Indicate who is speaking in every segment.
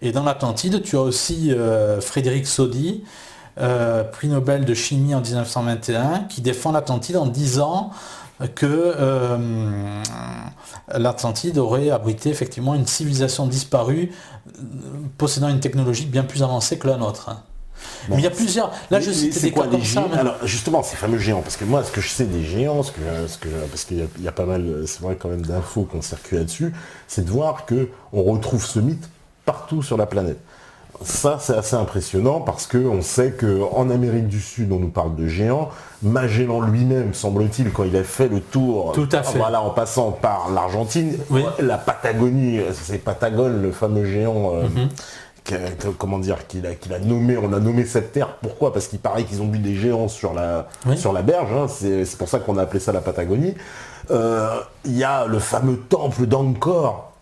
Speaker 1: Et dans l'Atlantide, tu as aussi Frédéric Soddy, prix Nobel de chimie en 1921, qui défend l'Atlantide en disant que l'Atlantide aurait abrité effectivement une civilisation disparue possédant une technologie bien plus avancée que la nôtre.
Speaker 2: Bon,
Speaker 1: mais il y a plusieurs. Là, je citais des cas comme ça.
Speaker 2: Alors, justement, ces fameux géants, parce que moi, ce que je sais des géants, parce qu'il y a pas mal, c'est vrai, quand même d'infos qu'on circule là-dessus, c'est de voir que on retrouve ce mythe partout sur la planète. Ça, c'est assez impressionnant parce qu'on sait qu'en Amérique du Sud, on nous parle de géants. Magellan lui-même, semble-t-il, quand il a fait le tour,
Speaker 1: tout à fait.
Speaker 2: Voilà, en passant par l'Argentine,
Speaker 1: oui.
Speaker 2: La Patagonie, c'est Patagone, le fameux géant. Comment dire, qu'il a nommé, on a nommé cette terre, pourquoi? Parce qu'il paraît qu'ils ont vu des géants sur la berge, hein, c'est pour ça qu'on a appelé ça la Patagonie. Il y a le fameux temple d'Angkor,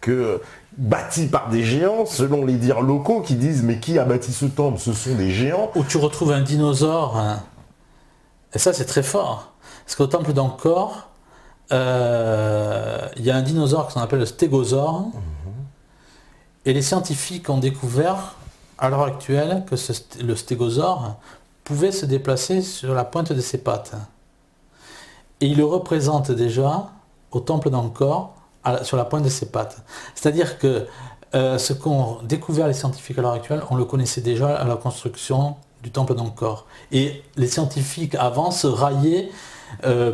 Speaker 2: bâti par des géants, selon les dires locaux, qui disent mais qui a bâti ce temple? Ce sont des géants.
Speaker 1: Où tu retrouves un dinosaure, hein. Et ça c'est très fort, parce qu'au temple d'Angkor, il y a un dinosaure qu'on appelle le stégosaure. Et les scientifiques ont découvert, à l'heure actuelle, que le stégosaure pouvait se déplacer sur la pointe de ses pattes. Et il le représente déjà au temple d'Angkor, sur la pointe de ses pattes. C'est-à-dire que ce qu'ont découvert les scientifiques à l'heure actuelle, on le connaissait déjà à la construction du temple d'Angkor. Et les scientifiques avant se raillaient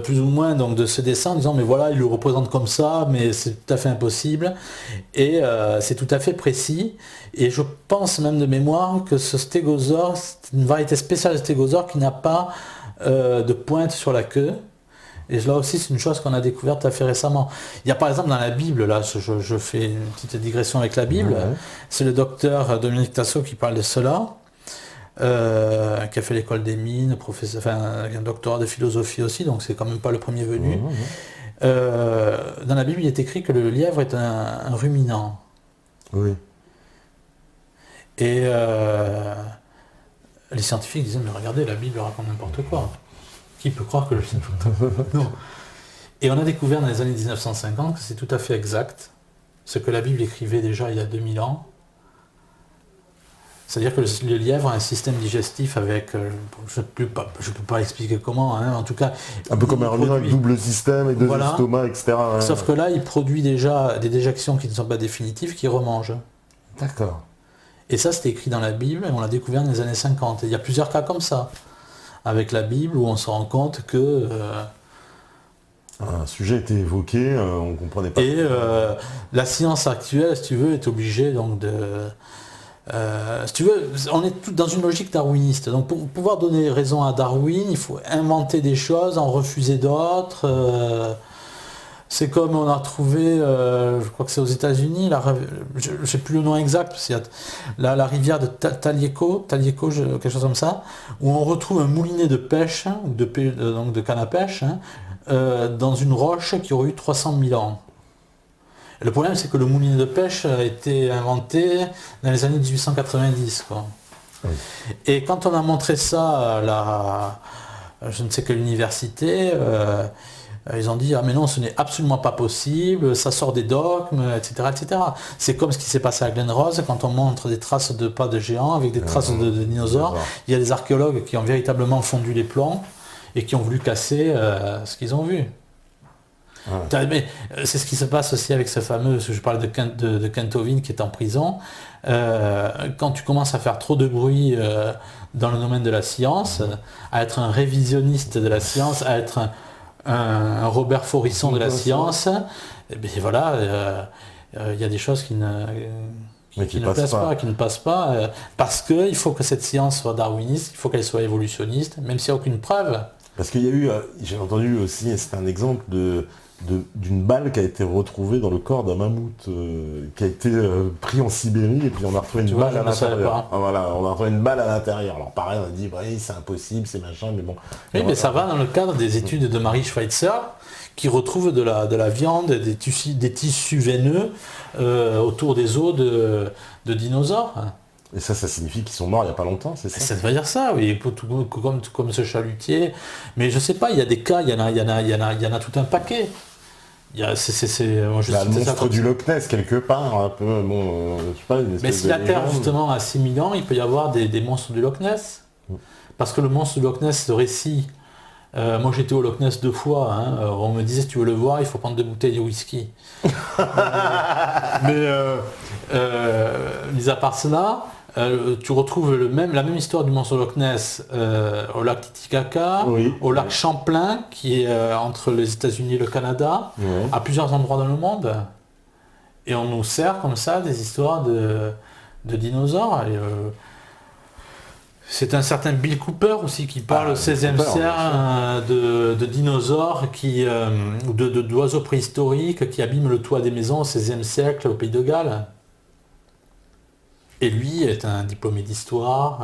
Speaker 1: plus ou moins donc, de ce dessin en disant mais voilà, il le représente comme ça, mais c'est tout à fait impossible. Et c'est tout à fait précis. Et je pense même de mémoire que ce stégosaure, c'est une variété spéciale de stégosaure qui n'a pas de pointe sur la queue. Et là aussi, c'est une chose qu'on a découverte tout à fait récemment. Il y a par exemple dans la Bible, là, je fais une petite digression avec la Bible, c'est le docteur Dominique Tassot qui parle de cela. Qui a fait l'école des mines, un doctorat de philosophie aussi, donc c'est quand même pas le premier venu. Dans la Bible, il est écrit que le lièvre est un ruminant.
Speaker 2: Oui.
Speaker 1: Et les scientifiques disaient, mais regardez, la Bible raconte n'importe quoi. Qui peut croire que le non. Et on a découvert dans les années 1950 que c'est tout à fait exact, ce que la Bible écrivait déjà il y a 2000 ans. C'est-à-dire que le lièvre a un système digestif avec, je ne peux pas expliquer comment, hein, en tout cas...
Speaker 2: Un peu comme un ruminant avec double système et deux estomacs, etc. Ouais.
Speaker 1: Sauf que là, il produit déjà des déjections qui ne sont pas définitives, qui remange.
Speaker 2: D'accord.
Speaker 1: Et ça, c'était écrit dans la Bible, et on l'a découvert dans les années 50. Et il y a plusieurs cas comme ça, avec la Bible, où on se rend compte que...
Speaker 2: un sujet a été évoqué, on ne comprenait pas.
Speaker 1: Et la science actuelle, si tu veux, est obligée donc de... si tu veux, on est tout dans une logique darwiniste. Donc pour pouvoir donner raison à Darwin, il faut inventer des choses, en refuser d'autres. C'est comme on a trouvé, je crois que c'est aux États-Unis, je ne sais plus le nom exact, parce qu'il y a la rivière de Talieco, quelque chose comme ça, où on retrouve un moulinet de pêche, donc de canne à pêche, dans une roche qui aurait eu 300 000 ans. Le problème, c'est que le moulinet de pêche a été inventé dans les années 1890. Quoi. Oui. Et quand on a montré ça à je ne sais quelle université, ils ont dit « Ah mais non, ce n'est absolument pas possible, ça sort des dogmes, etc. etc. » C'est comme ce qui s'est passé à Glen Rose, quand on montre des traces de pas de géants avec des traces de dinosaures. Il y a des archéologues qui ont véritablement fondu les plombs et qui ont voulu casser ce qu'ils ont vu. Mais c'est ce qui se passe aussi avec ce fameux, je parle de Kent Hovind qui est en prison. Quand tu commences à faire trop de bruit dans le domaine de la science, à être un révisionniste de la science, à être un Robert Faurisson de la science, et bien voilà, il y a des choses qui ne passent pas, parce qu'il faut que cette science soit darwiniste, il faut qu'elle soit évolutionniste, même s'il n'y a aucune preuve.
Speaker 2: Parce qu'il y a eu, j'ai entendu aussi, c'est un exemple d'une balle qui a été retrouvée dans le corps d'un mammouth qui a été pris en Sibérie et puis on a retrouvé une balle à l'intérieur. Ah, voilà, on a retrouvé une balle à l'intérieur. Alors pareil, on a dit oui, c'est impossible, c'est machin, mais bon.
Speaker 1: Oui, mais ça va dans le cadre des études de Marie Schweitzer qui retrouve de la viande, des tissus veineux autour des os de dinosaures.
Speaker 2: Et ça signifie qu'ils sont morts il n'y a pas longtemps, c'est ça?
Speaker 1: Ça veut dire ça, oui, comme ce chalutier. Mais je sais pas, il y a des cas, il y en a tout un paquet. moi, je
Speaker 2: Bah, le
Speaker 1: citais ça
Speaker 2: monstre
Speaker 1: comme
Speaker 2: du
Speaker 1: ça.
Speaker 2: Loch Ness, quelque part, un peu, bon, je sais pas, une
Speaker 1: Mais
Speaker 2: espèce
Speaker 1: si
Speaker 2: de
Speaker 1: la Terre
Speaker 2: légende.
Speaker 1: justement a 6000 ans, il peut y avoir des monstres du Loch Ness. Parce que le monstre du Loch Ness, ce récit, moi j'étais au Loch Ness 2 fois, hein, on me disait si tu veux le voir, il faut prendre 2 bouteilles de whisky. Mis à part cela, tu retrouves la même histoire du monstre du Loch Ness au lac Titicaca,
Speaker 2: Oui.
Speaker 1: au lac Champlain, qui est entre les États-Unis et le Canada,
Speaker 2: Ouais.
Speaker 1: à plusieurs endroits dans le monde. Et on nous sert comme ça des histoires de dinosaures. Et, c'est un certain Bill Cooper aussi qui parle au XVIe
Speaker 2: Cooper,
Speaker 1: siècle de dinosaures, d'oiseaux préhistoriques qui abîment le toit des maisons au XVIe siècle au Pays de Galles. Et lui est un diplômé d'histoire.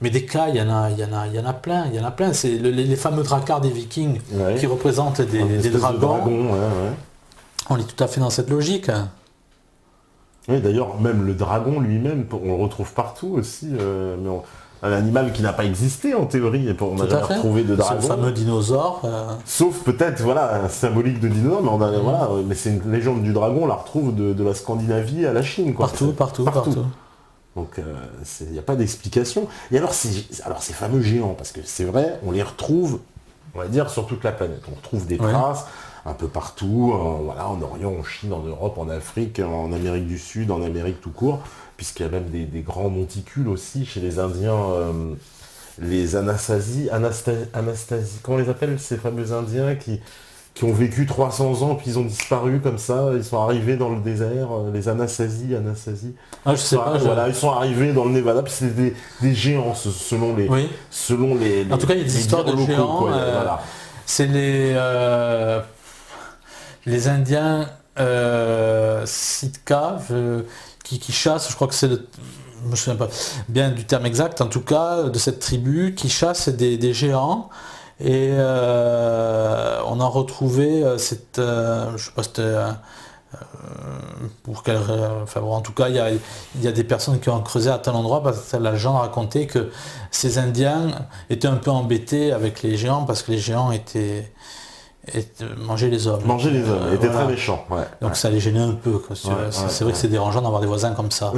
Speaker 1: Mais des cas, il y en a plein. C'est les fameux dracars des Vikings
Speaker 2: Ouais.
Speaker 1: qui représentent
Speaker 2: Une
Speaker 1: des
Speaker 2: espèce de
Speaker 1: dragons.
Speaker 2: dragon, ouais.
Speaker 1: On est tout à fait dans cette logique.
Speaker 2: Oui, d'ailleurs, même le dragon lui-même, on le retrouve partout aussi. Un animal qui n'a pas existé en théorie, et on n'a
Speaker 1: Tout à
Speaker 2: jamais
Speaker 1: fait.
Speaker 2: retrouvé de
Speaker 1: C'est
Speaker 2: dragon.
Speaker 1: le fameux dinosaure.
Speaker 2: Sauf peut-être, voilà, un symbolique de dinosaure, mais c'est une légende du dragon, on la retrouve de la Scandinavie à la Chine, quoi.
Speaker 1: Partout.
Speaker 2: Donc, il n'y a pas d'explication. Et alors, ces fameux géants, parce que c'est vrai, on les retrouve, on va dire, sur toute la planète. On retrouve des traces un peu partout, en Orient, en Chine, en Europe, en Afrique, en Amérique du Sud, en Amérique tout court, puisqu'il y a même des grands monticules aussi chez les Indiens, les Anasazi, comment on les appelle, ces fameux Indiens qui ont vécu 300 ans, puis ils ont disparu comme ça, ils sont arrivés dans le désert, les Anasazi.
Speaker 1: Ah, je sais pas.
Speaker 2: Voilà, ils sont arrivés dans le Nevada, puis c'est des géants selon les...
Speaker 1: Oui.
Speaker 2: Selon les
Speaker 1: En tout cas, il y a des histoires de
Speaker 2: locaux,
Speaker 1: géants.
Speaker 2: quoi, voilà.
Speaker 1: C'est les Indiens Sitka qui chassent, je crois que c'est je me souviens pas bien du terme exact, en tout cas, de cette tribu qui chasse des géants. Et on a retrouvé je sais pas, c'était pour quelle, enfin bon, en tout cas, il y a des personnes qui ont creusé à tel endroit parce que la légende racontait que ces Indiens étaient un peu embêtés avec les géants parce que les géants mangeaient les hommes.
Speaker 2: Étaient
Speaker 1: Voilà.
Speaker 2: très méchants. Ouais.
Speaker 1: Donc ça les gênait un peu. Quoi. C'est vrai que c'est dérangeant d'avoir des voisins comme ça.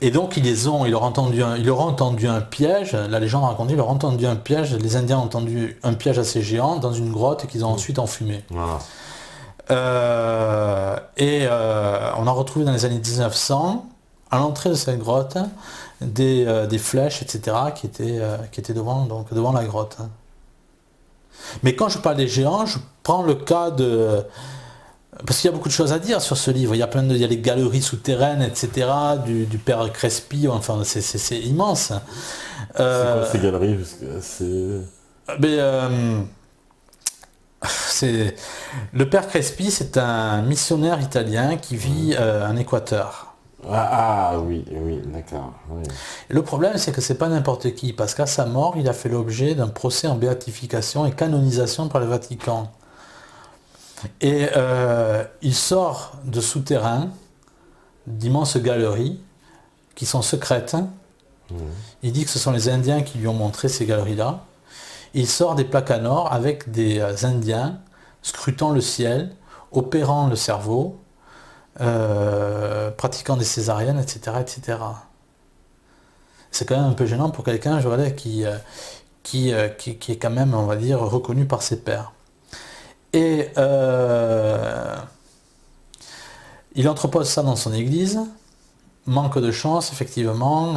Speaker 1: Et donc ils leur ont entendu un piège, la légende raconte, ils leur ont entendu un piège, les Indiens ont entendu un piège à ces géants dans une grotte qu'ils ont ensuite enfumé.
Speaker 2: Voilà.
Speaker 1: On a retrouvé dans les années 1900, à l'entrée de cette grotte, des flèches, etc., qui étaient devant la grotte. Mais quand je parle des géants, je prends le cas de... Parce qu'il y a beaucoup de choses à dire sur ce livre. Il y a les galeries souterraines, etc., du père Crespi, enfin, c'est immense.
Speaker 2: C'est quoi ces galeries? Parce que
Speaker 1: le père Crespi, c'est un missionnaire italien qui vit en Équateur.
Speaker 2: Oui, d'accord. Oui.
Speaker 1: Le problème, c'est que c'est pas n'importe qui, parce qu'à sa mort, il a fait l'objet d'un procès en béatification et canonisation par le Vatican. Et il sort de souterrains, d'immenses galeries, qui sont secrètes. Il dit que ce sont les Indiens qui lui ont montré ces galeries-là. Il sort des plaques en or avec des Indiens scrutant le ciel, opérant le cerveau, pratiquant des césariennes, etc., etc. C'est quand même un peu gênant pour quelqu'un, qui est quand même, on va dire, reconnu par ses pairs. Et il entrepose ça dans son église. Manque de chance, effectivement,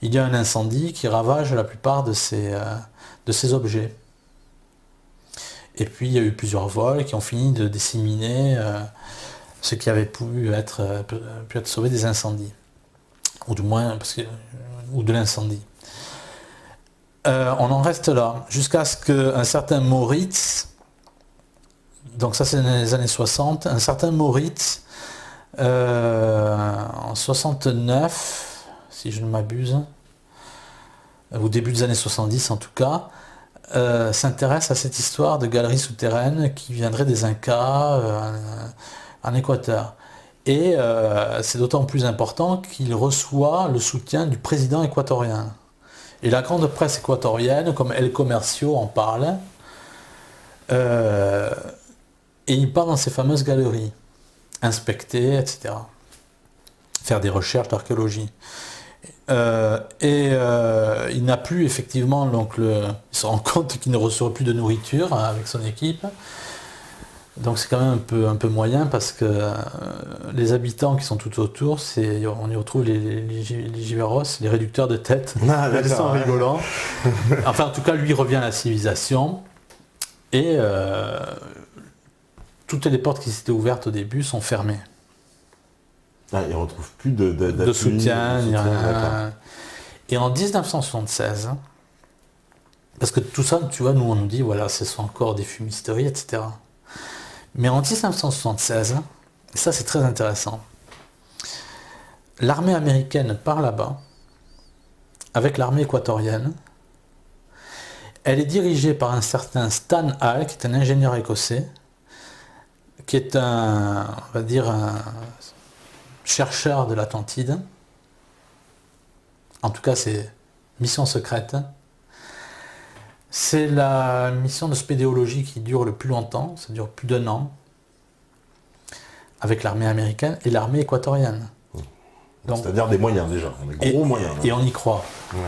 Speaker 1: il y a un incendie qui ravage la plupart de ces objets. Et puis il y a eu plusieurs vols qui ont fini de disséminer ce qui avait pu être sauvé des incendies, ou du moins ou de l'incendie. On en reste là, jusqu'à ce qu'un certain Moritz, donc ça c'est dans les années 60, un certain Moritz, en 69, si je ne m'abuse, au début des années 70 en tout cas, s'intéresse à cette histoire de galeries souterraines qui viendraient des Incas en Équateur. Et c'est d'autant plus important qu'il reçoit le soutien du président équatorien. Et la grande presse équatorienne, comme El Comercio en parle, Et il part dans ces fameuses galeries, inspecter, etc. Faire des recherches d'archéologie. Il n'a plus effectivement, donc il se rend compte qu'il ne reçoit plus de nourriture avec son équipe. Donc c'est quand même un peu moyen parce que les habitants qui sont tout autour, on y retrouve les giveros, les réducteurs de tête. Ils sont rigolants. Enfin en tout cas lui revient à la civilisation et toutes les portes qui s'étaient ouvertes au début sont fermées.
Speaker 2: Il ne retrouve plus
Speaker 1: de soutien. Et en 1976, parce que tout ça, tu vois, nous on nous dit, voilà, ce sont encore des fumisteries, etc. Mais en 1976, et ça c'est très intéressant, l'armée américaine part là-bas, avec l'armée équatorienne. Elle est dirigée par un certain Stan Hall, qui est un ingénieur écossais, qui est un chercheur de l'Atlantide. En tout cas, c'est mission secrète. C'est la mission de spéléologie qui dure le plus longtemps, ça dure plus d'1 an, avec l'armée américaine et l'armée équatorienne.
Speaker 2: C'est-à-dire des moyens déjà, des gros moyens.
Speaker 1: Et on y croit.
Speaker 2: Ouais.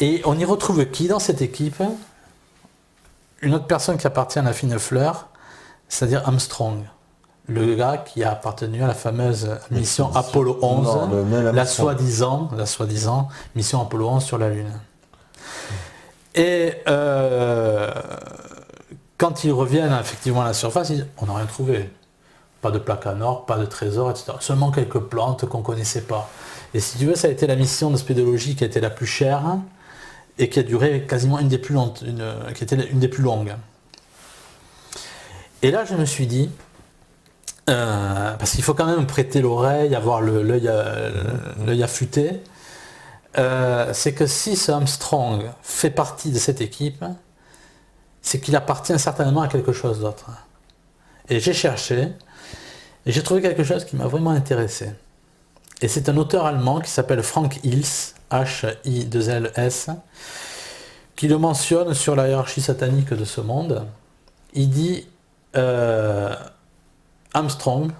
Speaker 1: Et on y retrouve qui dans cette équipe? Une autre personne qui appartient à la fine fleur, c'est-à-dire Armstrong. Le gars qui a appartenu à la fameuse mission Apollo 11, la soi-disant mission Apollo 11 sur la Lune. Et quand ils reviennent effectivement à la surface, ils disent, on n'a rien trouvé. Pas de plaque en or, pas de trésor, etc. Seulement quelques plantes qu'on ne connaissait pas. Et si tu veux, ça a été la mission de spéléologie qui a été la plus chère et qui a duré quasiment qui était une des plus longues. Et là, je me suis dit, parce qu'il faut quand même prêter l'oreille, avoir l'œil affûté, c'est que si ce Armstrong fait partie de cette équipe, c'est qu'il appartient certainement à quelque chose d'autre. Et j'ai cherché, et j'ai trouvé quelque chose qui m'a vraiment intéressé. Et c'est un auteur allemand qui s'appelle Frank Hills, H-I-2-L-S, qui le mentionne sur la hiérarchie satanique de ce monde. Il dit Armstrong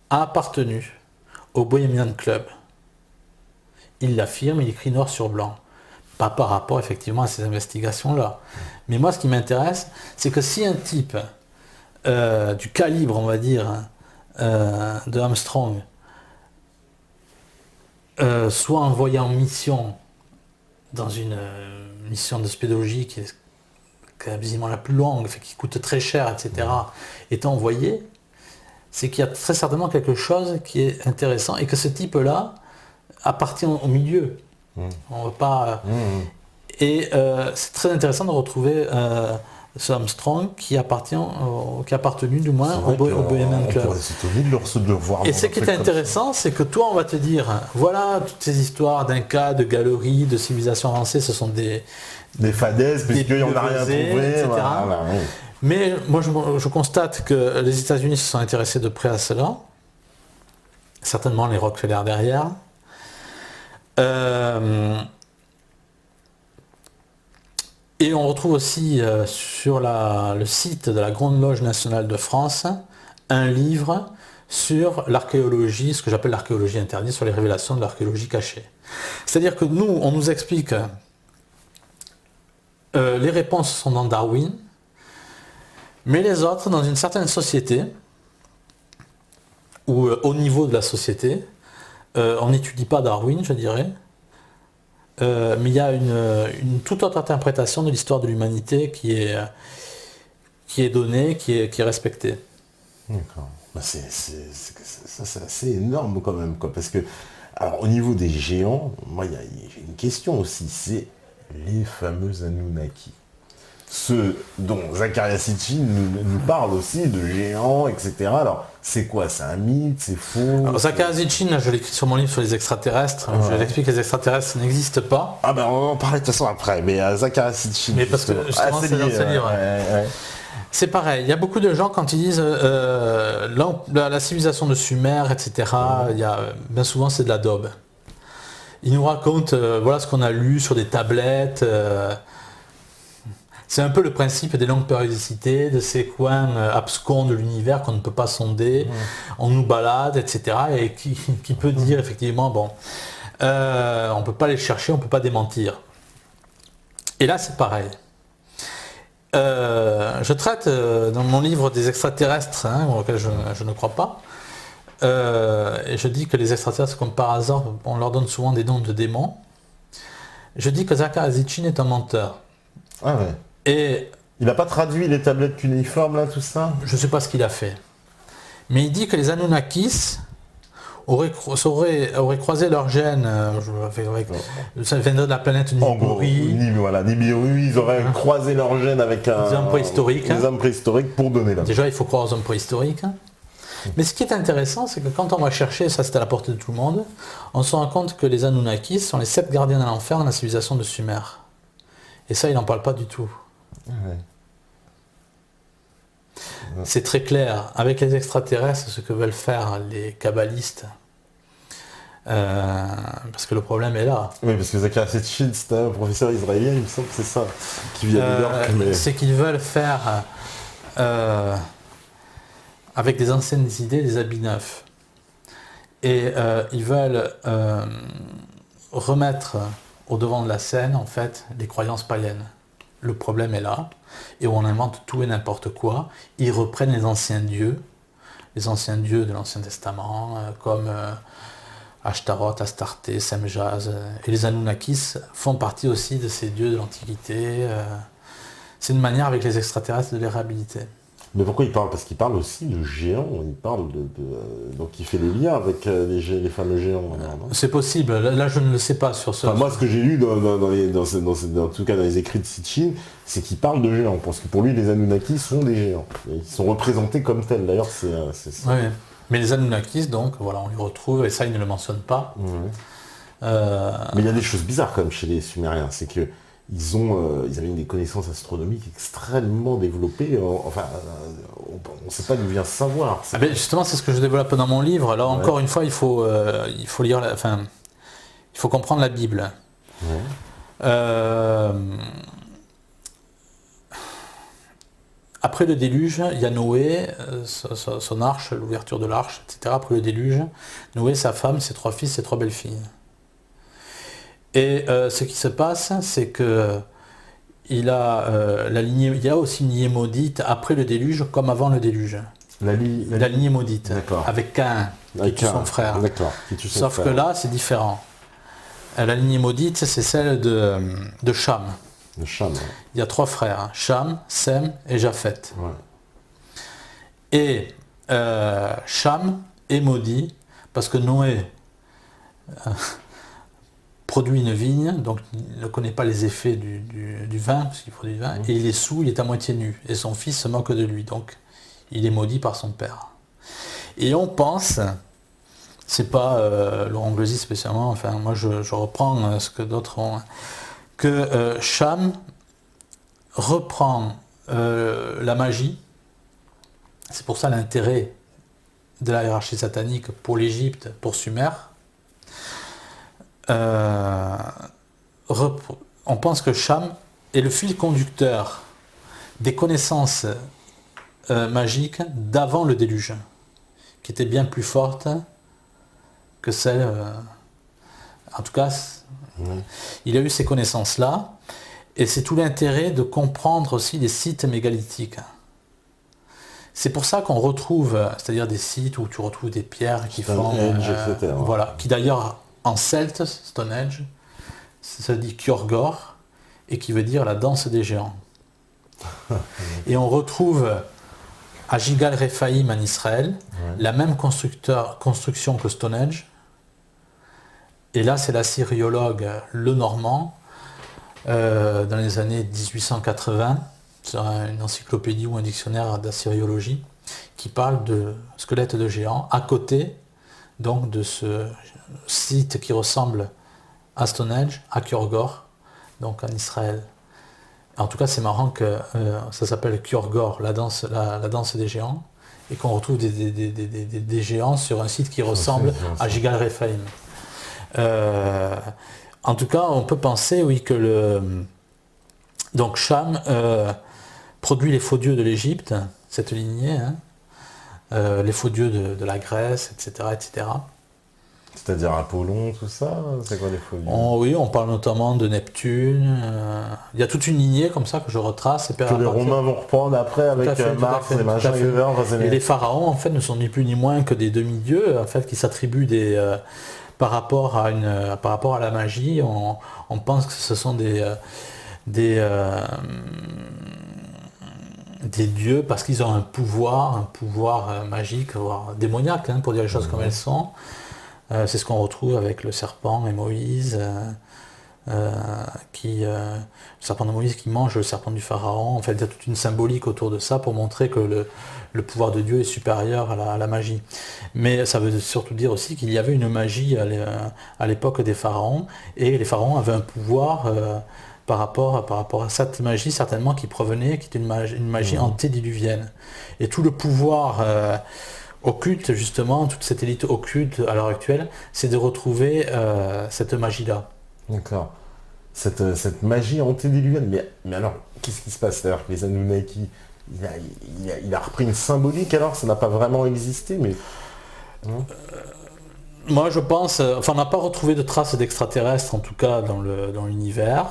Speaker 1: a appartenu au Bohemian Club. Il l'affirme, il écrit noir sur blanc. Pas par rapport effectivement à ces investigations-là. Mais moi, ce qui m'intéresse, c'est que si un type du calibre, on va dire, de Armstrong soit envoyé en mission dans une mission de spéléologie qui est quasiment la plus longue, qui coûte très cher, etc., est envoyé, c'est qu'il y a très certainement quelque chose qui est intéressant et que ce type-là appartient au milieu. On va pas. Et c'est très intéressant de retrouver ce Armstrong qui a appartenu du moins au Bohemian Club.
Speaker 2: On s'étonner de le voir.
Speaker 1: Et ce qui est intéressant, c'est que toi, on va te dire, voilà, toutes ces histoires d'Inca, de galeries, de civilisations avancées, ce sont des
Speaker 2: fadaises, puisqu'il n'y en a rien à trouver,
Speaker 1: etc.
Speaker 2: Voilà.
Speaker 1: Mais moi, je constate que les États-Unis se sont intéressés de près à cela. Certainement les Rockefeller derrière. Et on retrouve aussi sur le site de la Grande Loge nationale de France un livre sur l'archéologie, ce que j'appelle l'archéologie interdite, sur les révélations de l'archéologie cachée. C'est-à-dire que nous, on nous explique les réponses sont dans Darwin, mais les autres, dans une certaine société, ou au niveau de la société, on n'étudie pas Darwin, je dirais, mais il y a une toute autre interprétation de l'histoire de l'humanité qui est donnée, qui est respectée.
Speaker 2: D'accord. C'est assez énorme quand même, quoi, parce que, alors, au niveau des géants, moi, j'ai une question aussi, c'est les fameux Anunnaki. Ceux dont Zecharia Sitchin nous parle aussi, de géants, etc. Alors, c'est quoi? C'est un mythe? C'est faux?
Speaker 1: Alors, Zecharia Sitchin, je l'écris sur mon livre sur les extraterrestres. Ouais. Je l'explique que les extraterrestres n'existent pas.
Speaker 2: Ah ben, on va en parler de toute façon après, mais Zecharia Sitchin...
Speaker 1: Mais parce que, justement, c'est dans ce livre.
Speaker 2: Ouais.
Speaker 1: C'est pareil, il y a beaucoup de gens quand ils disent la civilisation de Sumer, etc., bien souvent c'est de la daube. Ils nous racontent, voilà ce qu'on a lu sur des tablettes... C'est un peu le principe des longues périodicités, de ces coins abscons de l'univers qu'on ne peut pas sonder, on nous balade, etc. Et qui peut dire effectivement, bon, on ne peut pas les chercher, on ne peut pas démentir. Et là c'est pareil. Je traite dans mon livre des extraterrestres, auxquels je ne crois pas, et je dis que les extraterrestres, comme par hasard, on leur donne souvent des noms de démons. Je dis que Zecharia Sitchin est un menteur.
Speaker 2: Ah ouais.
Speaker 1: Et
Speaker 2: il n'a pas traduit les tablettes cunéiformes, là, tout ça?
Speaker 1: Je ne sais pas ce qu'il a fait. Mais il dit que les Anunnakis auraient croisé leurs gènes, ça viendrait de la planète Nibiru.
Speaker 2: Voilà, Nibiru, ils auraient croisé leurs gènes avec
Speaker 1: des hommes préhistoriques.
Speaker 2: Des hommes préhistoriques pour donner là.
Speaker 1: Déjà, il faut croire aux hommes préhistoriques. Mais ce qui est intéressant, c'est que quand on va chercher, ça c'est à la portée de tout le monde, on se rend compte que les Anunnakis sont les 7 gardiens de l'enfer dans la civilisation de Sumer. Et ça, il n'en parle pas du tout.
Speaker 2: Ouais.
Speaker 1: C'est très clair. Avec les extraterrestres, ce que veulent faire les kabbalistes, parce que le problème est là.
Speaker 2: Oui, parce que Zecharia Sitchin, c'est un professeur israélien, il me semble que c'est ça, qui vient de New York. Mais...
Speaker 1: C'est qu'ils veulent faire, avec des anciennes idées, des habits neufs. Et ils veulent remettre au devant de la scène, en fait, les croyances païennes. Le problème est là, et on invente tout et n'importe quoi. Ils reprennent les anciens dieux de l'Ancien Testament, comme Ashtaroth, Astarté, Semjaz, et les Anunnakis font partie aussi de ces dieux de l'Antiquité. C'est une manière avec les extraterrestres de les réhabiliter.
Speaker 2: Mais pourquoi il parle? Parce qu'il parle aussi de géants, il parle donc il fait les liens avec les fameux géants.
Speaker 1: C'est possible, là je ne le sais pas sur ce...
Speaker 2: Enfin, moi ce que j'ai lu en tout cas dans les écrits de Sitchin, c'est qu'il parle de géants, parce que pour lui les Anunnakis sont des géants. Ils sont représentés comme tels, d'ailleurs c'est ça.
Speaker 1: Oui, mais les Anunnakis, donc, voilà, on les retrouve, et ça il ne le mentionne pas.
Speaker 2: Mais il y a des choses bizarres quand même chez les Sumériens, c'est que ils avaient des connaissances astronomiques extrêmement développées. On ne sait pas d'où vient ce savoir.
Speaker 1: Justement, c'est ce que je développe dans mon livre. Là, encore une fois, il faut lire, il faut comprendre la Bible. Ouais. Après le déluge, il y a Noé, son arche, l'ouverture de l'arche, etc. Après le déluge, Noé, sa femme, ses 3 fils, ses 3 belles-filles. Et ce qui se passe, c'est que il y a aussi une lignée maudite après le déluge, comme avant le déluge. La lignée maudite, avec Caïn, qui tue son frère. Sauf que là, c'est différent. La lignée maudite, c'est celle de Cham.
Speaker 2: De Cham, ouais.
Speaker 1: Il y a 3 frères, Cham, Sem et Japheth. Ouais. Et Cham est maudit parce que Noé... produit une vigne, donc il ne connaît pas les effets du vin, parce qu'il produit du vin, et il est saoul, il est à moitié nu, et son fils se moque de lui, donc il est maudit par son père. Et on pense, c'est pas Laurent Glosy spécialement, enfin moi je reprends ce que d'autres ont, que Cham reprend la magie, c'est pour ça l'intérêt de la hiérarchie satanique pour l'Égypte, pour Sumer. On pense que Cham est le fil conducteur des connaissances magiques d'avant le déluge, qui étaient bien plus fortes que celles... en tout cas, il a eu ces connaissances-là, et c'est tout l'intérêt de comprendre aussi les sites mégalithiques. C'est pour ça qu'on retrouve, c'est-à-dire des sites où tu retrouves des pierres qui font... voilà, qui d'ailleurs... En celte, Stonehenge, ça dit Kjörgård, et qui veut dire la danse des géants. Et on retrouve à Gigal Rephaim en Israël, la même construction que Stonehenge. Et là, c'est l'assyriologue Lenormand, dans les années 1880, sur une encyclopédie ou un dictionnaire d'assyriologie, qui parle de squelettes de géants, à côté donc de ce site qui ressemble à Stonehenge, à Kjörgård, donc en Israël. En tout cas, c'est marrant que ça s'appelle Kjörgård, la danse des géants, et qu'on retrouve des géants sur un site qui ressemble à Gigal Rephaim. En tout cas, on peut penser, oui, que Donc Cham produit les faux dieux de l'Égypte, cette lignée, les faux dieux de la Grèce, etc., etc.
Speaker 2: C'est-à-dire Apollon, tout ça? C'est quoi les faux dieux?
Speaker 1: Oui, on parle notamment de Neptune. Il y a toute une lignée comme ça que je retrace.
Speaker 2: Que les Romains vont reprendre après avec Mars et machin.
Speaker 1: Et les pharaons, en fait, ne sont ni plus ni moins que des demi-dieux, en fait, qui s'attribuent par rapport à la magie. On pense que ce sont des dieux parce qu'ils ont un pouvoir magique, voire démoniaque, pour dire les choses comme elles sont. C'est ce qu'on retrouve avec le serpent et Moïse, le serpent de Moïse qui mange le serpent du pharaon. En fait, il y a toute une symbolique autour de ça pour montrer que le pouvoir de Dieu est supérieur à la magie. Mais ça veut surtout dire aussi qu'il y avait une magie à l'époque des pharaons, et les pharaons avaient un pouvoir par rapport à cette magie, certainement, qui était une magie antédiluvienne. Et tout le pouvoir occulte, justement, toute cette élite occulte à l'heure actuelle, c'est de retrouver cette magie-là.
Speaker 2: D'accord. Cette magie antédiluvienne, mais alors, qu'est-ce qui se passe? C'est-à-dire que les Anunnaki, il a repris une symbolique, alors ça n'a pas vraiment existé, mais...
Speaker 1: Moi je pense, on n'a pas retrouvé de traces d'extraterrestres, en tout cas dans l'univers,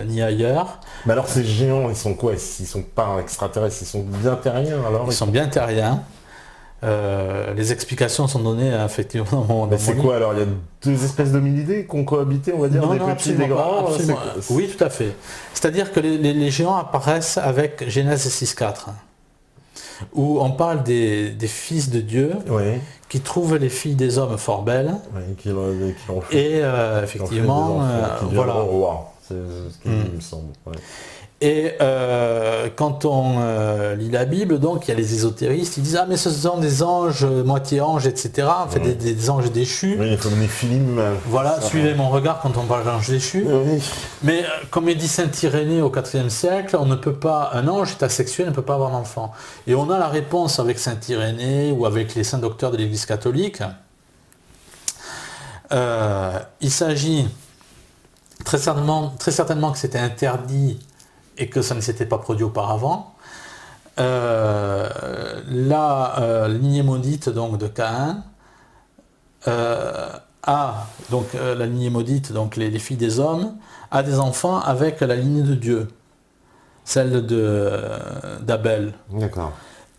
Speaker 1: ni ailleurs.
Speaker 2: Mais alors ces géants, ils sont quoi? Ils sont pas extraterrestres, ils sont bien terriens alors?
Speaker 1: Ils sont bien terriens. Les explications sont données effectivement dans
Speaker 2: mais c'est quoi alors? Il y a deux espèces d'hominidés qui ont cohabité, on va dire, des petits et des grands?
Speaker 1: Oui, tout à fait. C'est-à-dire que les géants apparaissent avec Genèse 6.4, où on parle des fils de Dieu qui trouvent les filles des hommes fort belles, et effectivement, voilà.
Speaker 2: Roi. C'est ce qui me semble. Ouais.
Speaker 1: Et quand on lit la Bible, donc il y a les ésotéristes, ils disent mais ce sont des anges, moitié anges, etc. En fait, des anges déchus.
Speaker 2: Oui, il faut mener film.
Speaker 1: Voilà, suivez mon regard quand on parle d'anges déchus.
Speaker 2: Oui.
Speaker 1: Mais comme il dit saint Irénée au IVe siècle, un ange est asexuel, ne peut pas avoir d'enfant. Et on a la réponse avec saint Irénée ou avec les saints docteurs de l'Église catholique. Il s'agit très certainement que c'était interdit et que ça ne s'était pas produit auparavant. La lignée maudite donc de Caïn la lignée maudite, donc les filles des hommes, a des enfants avec la lignée de Dieu, celle d'Abel.
Speaker 2: D'accord.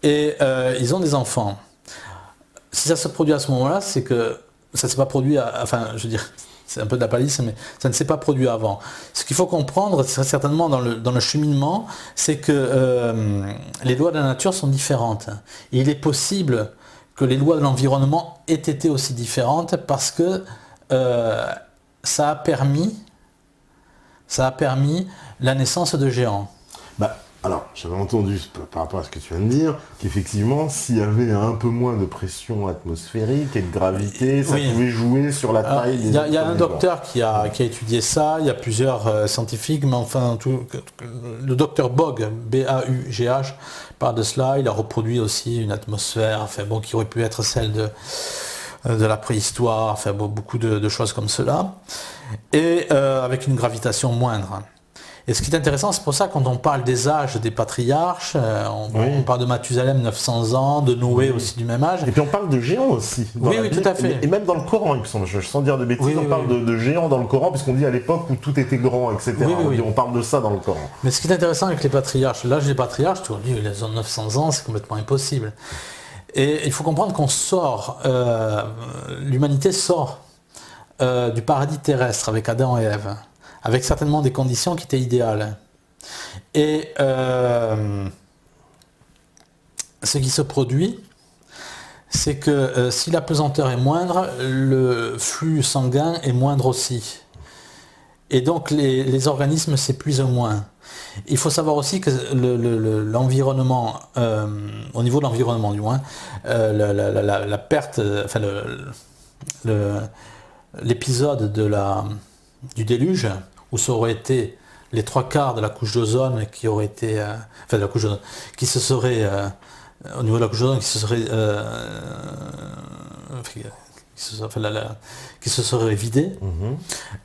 Speaker 1: Et ils ont des enfants. Si ça se produit à ce moment-là, c'est que ça ne s'est pas produit, c'est un peu de la palisse, mais ça ne s'est pas produit avant. Ce qu'il faut comprendre, très certainement dans le cheminement, c'est que les lois de la nature sont différentes. Et il est possible que les lois de l'environnement aient été aussi différentes parce que ça a permis la naissance de géants.
Speaker 2: Alors, j'avais entendu par rapport à ce que tu viens de dire, qu'effectivement, s'il y avait un peu moins de pression atmosphérique et de gravité, ça pouvait jouer sur la taille des...
Speaker 1: Il y a un docteur qui a étudié ça, il y a plusieurs scientifiques, mais enfin, le docteur Bogg, B-A-U-G-H, parle de cela. Il a reproduit aussi une atmosphère, qui aurait pu être celle de la préhistoire, beaucoup de choses comme cela, et avec une gravitation moindre. Et ce qui est intéressant, c'est pour ça quand on parle des âges des patriarches, on parle de Mathusalem 900 ans, de Noé aussi du même âge.
Speaker 2: Et puis on parle de géants aussi.
Speaker 1: Oui, tout à fait.
Speaker 2: Et même dans le Coran, il me semble, sans dire de bêtises, on parle de géants dans le Coran, puisqu'on dit à l'époque où tout était grand, etc. On parle de ça dans le Coran.
Speaker 1: Mais ce qui est intéressant avec les patriarches, l'âge des patriarches, tu dis, ils ont 900 ans, c'est complètement impossible. Et il faut comprendre qu'on l'humanité sort du paradis terrestre avec Adam et Ève, avec certainement des conditions qui étaient idéales. Et ce qui se produit, c'est que si la pesanteur est moindre, le flux sanguin est moindre aussi. Et donc les organismes s'épuisent moins. Il faut savoir aussi que l'environnement, au niveau de l'environnement du moins, la perte, l'épisode du déluge, où ça aurait été les 3/4 de la couche d'ozone qui aurait été, de la couche d'ozone, qui se serait, au niveau de la couche d'ozone, qui qui se serait vidée.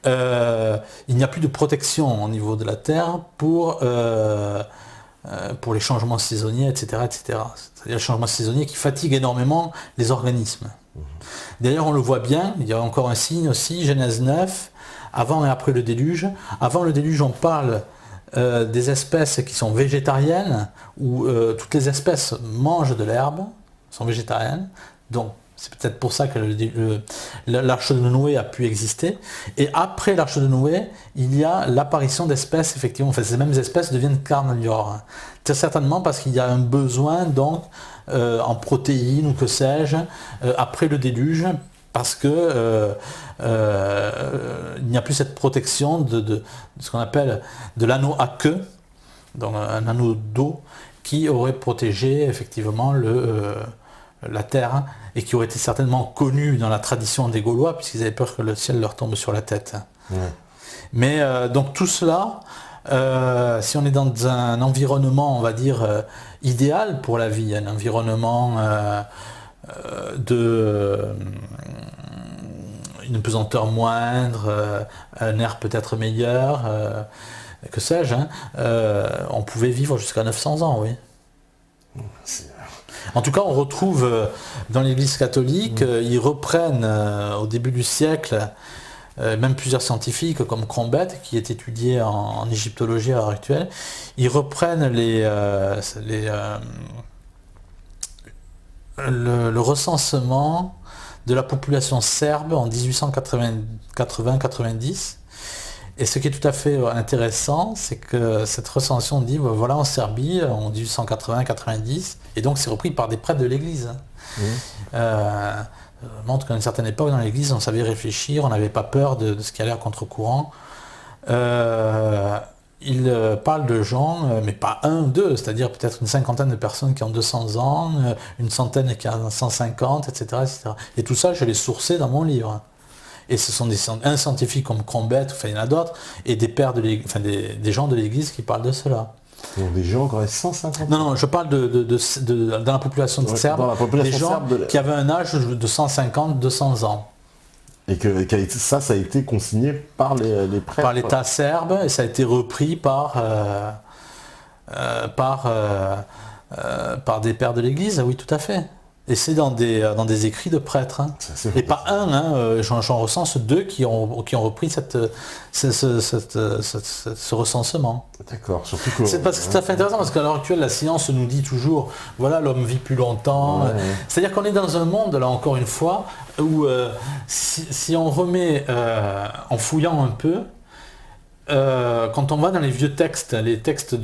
Speaker 1: Il n'y a plus de protection au niveau de la terre pour les changements saisonniers, etc. etc. C'est-à-dire les changements saisonniers qui fatiguent énormément les organismes. D'ailleurs, on le voit bien, il y a encore un signe aussi, Genèse 9, avant et après le déluge. Avant le déluge, on parle des espèces qui sont végétariennes, où toutes les espèces mangent de l'herbe, sont végétariennes, donc c'est peut-être pour ça que l'arche de Noé a pu exister. Et après l'arche de Noé, il y a l'apparition d'espèces, effectivement, enfin, ces mêmes espèces deviennent carnivores. C'est certainement parce qu'il y a un besoin donc en protéines ou que sais-je, après le déluge, parce que il n'y a plus cette protection de ce qu'on appelle de l'anneau aqueux, donc un anneau d'eau qui aurait protégé effectivement la terre et qui aurait été certainement connu dans la tradition des Gaulois puisqu'ils avaient peur que le ciel leur tombe sur la tête. Ouais. Mais donc tout cela, si on est dans un environnement, on va dire, idéal pour la vie, un environnement une pesanteur moindre, un air peut-être meilleur, que sais-je, on pouvait vivre jusqu'à 900 ans, oui. En tout cas, on retrouve dans l'Église catholique, ils reprennent au début du siècle, même plusieurs scientifiques comme Crombette, qui est étudié en égyptologie à l'heure actuelle, ils reprennent le recensement de la population serbe en 1880-90. Et ce qui est tout à fait intéressant, c'est que cette recension dit, voilà, en Serbie, en 1880-90, et donc c'est repris par des prêtres de l'Église. Montre qu'à une certaine époque, dans l'Église, on savait réfléchir, on n'avait pas peur de ce qui allait à contre-courant. Il parle de gens, mais pas un ou deux, c'est-à-dire peut-être une cinquantaine de personnes qui ont 200 ans, une centaine qui ont 150, etc., etc. Et tout ça, je l'ai sourcé dans mon livre. Et ce sont un scientifique comme Crombette, enfin il y en a d'autres, et des pères des gens de l'Église qui parlent de cela.
Speaker 2: Donc des gens qui auraient 150 ans.
Speaker 1: Non, je parle dans la population serbe, des gens qui avaient un âge de 150-200 ans.
Speaker 2: Et ça a été consigné par les prêtres.
Speaker 1: Par l'État serbe, et ça a été repris par des pères de l'Église, oui, tout à fait. Et c'est dans des écrits de prêtres. Hein. Et pas un, j'en recense deux qui ont repris ce recensement.
Speaker 2: D'accord. Surtout que,
Speaker 1: c'est parce que c'est tout à fait intéressant, parce qu'à l'heure actuelle, la science nous dit toujours, voilà, l'homme vit plus longtemps. Ouais. C'est-à-dire qu'on est dans un monde, là encore une fois, où si on remet, en fouillant un peu, quand on va dans les vieux textes, les textes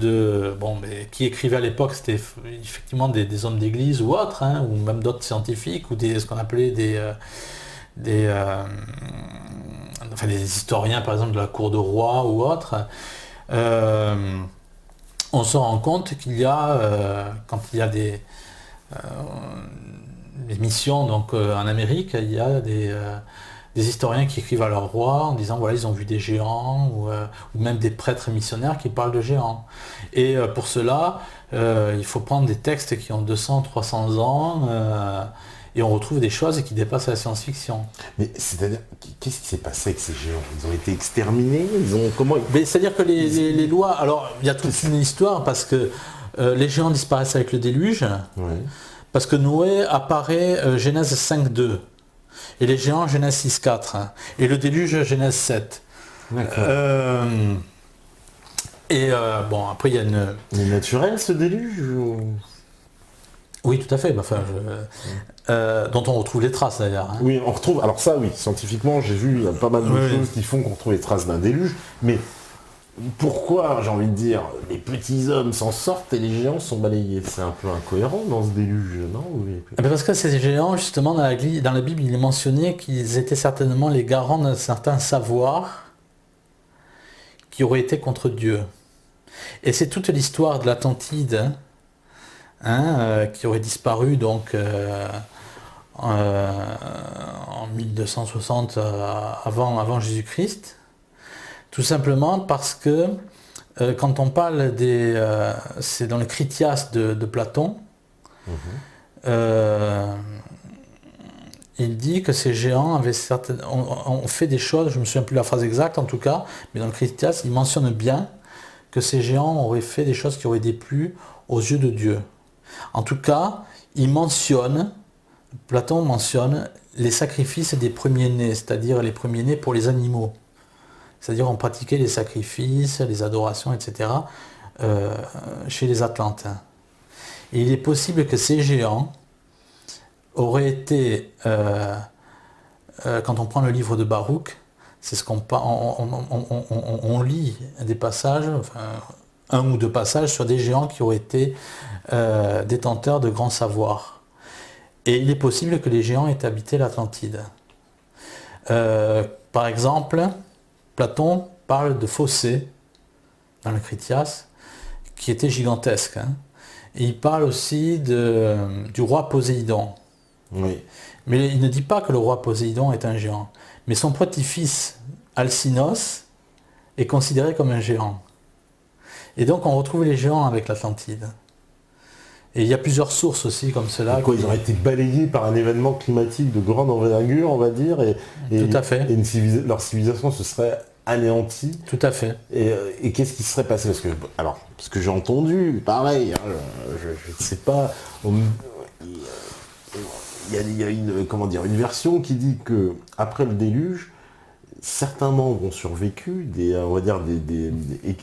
Speaker 1: qui écrivaient à l'époque, c'était effectivement des hommes d'église ou autres, hein, ou même d'autres scientifiques, ou ce qu'on appelait des historiens, par exemple, de la cour de roi ou autres, on se rend compte qu'il y a, quand il y a des missions donc, en Amérique, il y a des historiens qui écrivent à leur roi en disant voilà ils ont vu des géants ou même des prêtres missionnaires qui parlent de géants. Et pour cela, il faut prendre des textes qui ont 200-300 ans et on retrouve des choses qui dépassent la science-fiction.
Speaker 2: Mais c'est-à-dire, qu'est-ce qui s'est passé avec ces géants? Ils ont été exterminés?
Speaker 1: C'est-à-dire que les lois... Alors, il y a toute une histoire parce que les géants disparaissent avec le déluge, parce que Noé apparaît Genèse 5.2. Et les géants, Genèse 6.4. Et le déluge, Genèse 7.
Speaker 2: D'accord.
Speaker 1: Après, il y a une...
Speaker 2: Il est naturel, ce déluge
Speaker 1: Oui, tout à fait. Dont on retrouve les traces, d'ailleurs. Hein.
Speaker 2: Oui, on retrouve... Alors ça, oui, scientifiquement, j'ai vu pas mal de choses qui font qu'on retrouve les traces d'un déluge. Mais pourquoi, j'ai envie de dire, les petits hommes s'en sortent et les géants sont balayés? C'est un peu incohérent dans ce déluge, non?
Speaker 1: Parce que ces géants, justement, dans la Bible, il est mentionné qu'ils étaient certainement les garants d'un certain savoir qui aurait été contre Dieu. Et c'est toute l'histoire de l'Atlantide qui aurait disparu donc en 1260 avant Jésus-Christ. Tout simplement parce que quand on parle c'est dans le Critias de Platon, il dit que ces géants ont fait des choses, je ne me souviens plus de la phrase exacte en tout cas, mais dans le Critias, il mentionne bien que ces géants auraient fait des choses qui auraient déplu aux yeux de Dieu. En tout cas, Platon mentionne les sacrifices des premiers-nés, c'est-à-dire les premiers-nés pour les animaux. C'est-à-dire on pratiquait les sacrifices, les adorations, etc. Chez les Atlantes. Et il est possible que ces géants auraient été, quand on prend le livre de Baruch, c'est ce on lit des passages, enfin, un ou deux passages sur des géants qui auraient été détenteurs de grands savoirs. Et il est possible que les géants aient habité l'Atlantide. Par exemple, Platon parle de Phocée dans le Critias, qui était gigantesque. Hein. Et il parle aussi du roi Poséidon.
Speaker 2: Oui.
Speaker 1: Mais il ne dit pas que le roi Poséidon est un géant. Mais son petit-fils, Alcinos, est considéré comme un géant. Et donc on retrouve les géants avec l'Atlantide. Et il y a plusieurs sources aussi comme cela.
Speaker 2: Quoi, ils auraient été balayés par un événement climatique de grande envergure, on va dire,
Speaker 1: tout à fait.
Speaker 2: Et leur civilisation se serait anéantie.
Speaker 1: Tout à fait.
Speaker 2: Et qu'est-ce qui se serait passé? Parce que j'ai entendu, pareil, hein, je ne sais pas, il y a une version qui dit que après le déluge, certains membres ont survécu, et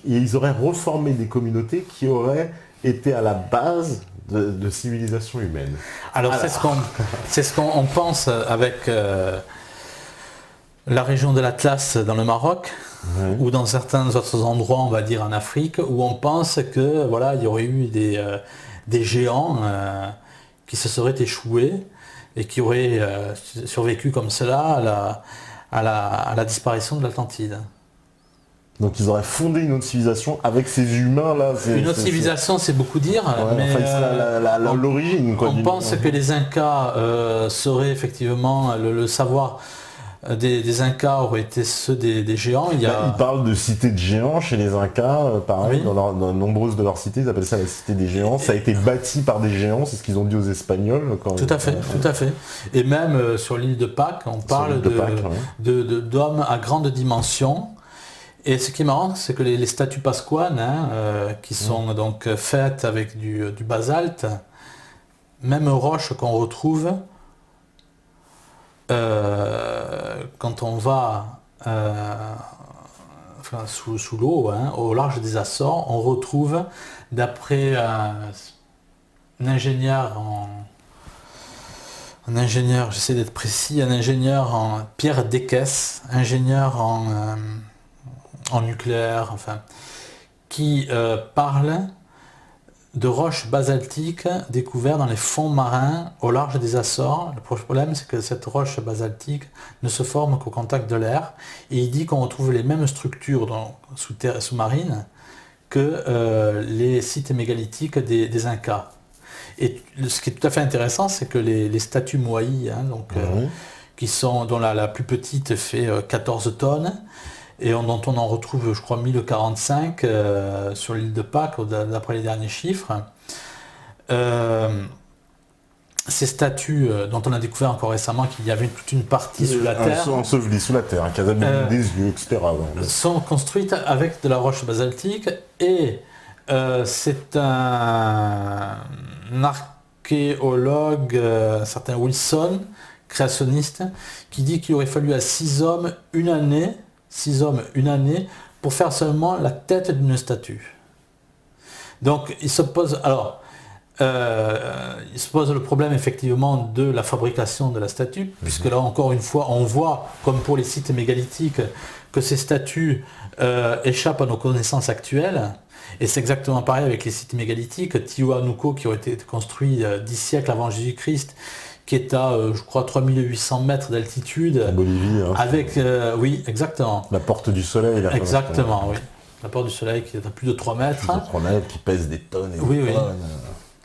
Speaker 2: ils auraient reformé des communautés qui auraient été à la base de civilisation humaine.
Speaker 1: Alors c'est ce qu'on pense avec la région de l'Atlas dans le Maroc, ouais. Ou dans certains autres endroits, on va dire en Afrique, où on pense que voilà, il y aurait eu des géants qui se seraient échoués et qui auraient survécu comme cela à la disparition de l'Atlantide.
Speaker 2: Donc ils auraient fondé une autre civilisation avec ces humains-là.
Speaker 1: Une autre civilisation, c'est beaucoup dire, ouais,
Speaker 2: mais enfin, l'origine.
Speaker 1: On pense que les Incas seraient effectivement le savoir des Incas aurait été ceux des géants.
Speaker 2: Ils parlent de cité de géants chez les Incas, pareil, oui. dans nombreuses de leurs cités, ils appellent ça la cité des géants. Ça a été bâti par des géants, c'est ce qu'ils ont dit aux Espagnols.
Speaker 1: Tout à fait. Et même sur l'île de Pâques, on parle d'hommes à grande dimension. Et ce qui est marrant, c'est que les statues pasquanes, qui sont donc faites avec du basalte, même roches qu'on retrouve, quand on va sous l'eau, au large des Açores, on retrouve, d'après un ingénieur j'essaie d'être précis, un ingénieur en Pierre Deques, ingénieur en nucléaire, enfin, qui parle de roches basaltiques découvertes dans les fonds marins au large des Açores. Le problème, c'est que cette roche basaltique ne se forme qu'au contact de l'air, et il dit qu'on retrouve les mêmes structures sous-marines que les sites mégalithiques des Incas. Et ce qui est tout à fait intéressant, c'est que les statues moaïs, dont la plus petite fait 14 tonnes, et dont on en retrouve, je crois, 1045 sur l'île de Pâques, d'après les derniers chiffres. Ces statues, dont on a découvert encore récemment qu'il y avait toute une partie sous la terre,
Speaker 2: ensevelies sous la terre, qui a des yeux, etc.
Speaker 1: sont construites avec de la roche basaltique, et c'est un archéologue, un certain Wilson, créationniste, qui dit qu'il aurait fallu à 6 hommes une année pour faire seulement la tête d'une statue. Donc il se pose le problème effectivement de la fabrication de la statue, puisque là encore une fois on voit, comme pour les sites mégalithiques, que ces statues échappent à nos connaissances actuelles. Et c'est exactement pareil avec les sites mégalithiques. Tiwanaku, qui ont été construits 10 siècles avant Jésus-Christ, qui est à, je crois, 3800 mètres d'altitude.
Speaker 2: En Bolivie.
Speaker 1: Avec, oui, exactement.
Speaker 2: La porte du soleil. Là,
Speaker 1: exactement, oui. La porte du soleil qui est à plus de 3 mètres.
Speaker 2: Plus de 3 mètres, qui pèse des tonnes et
Speaker 1: des tonnes.